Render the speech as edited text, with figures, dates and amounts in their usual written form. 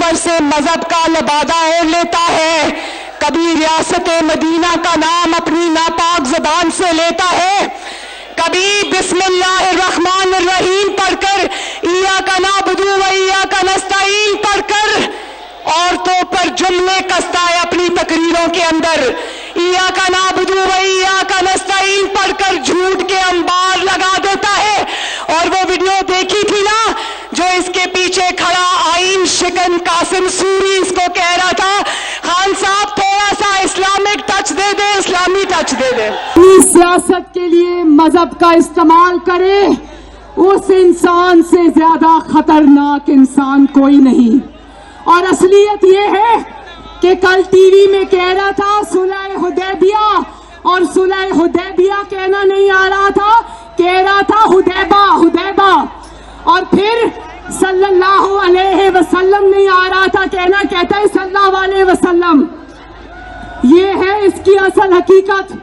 اوپر سے مذہب کا لبادہ اوڑھ لیتا ہے، کبھی ریاست مدینہ کا نام اپنی ناپاک زبان سے لیتا ہے، کبھی بسم اللہ الرحمن الرحیم پڑھ کر ایاک نعبد و ایاک نستعین پڑھ کر عورتوں پر جملے کستا ہے اپنی تقریروں کے اندر، ایاک نعبد و ایاک نستعین پڑھ کر جھوٹ کے انبار لگا دیتا ہے۔ اور وہ ویڈیو دیکھی تھی نا جو اس کے پیچھے کھڑا آئین شکن قاسم سوری اس کو کہہ رہا تھا، خان صاحب تھوڑا سا اسلامک ٹچ دے دے، اسلامی ٹچ دے دے۔ سیاست کے لیے مذہب کا استعمال کرے اس انسان سے زیادہ خطرناک انسان کوئی نہیں۔ اور اصلیت یہ ہے کہ کل ٹی وی میں کہہ رہا تھا صلح حدیبیہ، اور صلح حدیبیہ کہنا نہیں آ رہا تھا، کہہ رہا تھا حدیبہ حدیبہ، اور پھر صلی اللہ علیہ وسلم نہیں آ رہا تھا کہنا، کہتا ہے صلی اللہ علیہ وسلم۔ یہ ہے اس کی اصل حقیقت۔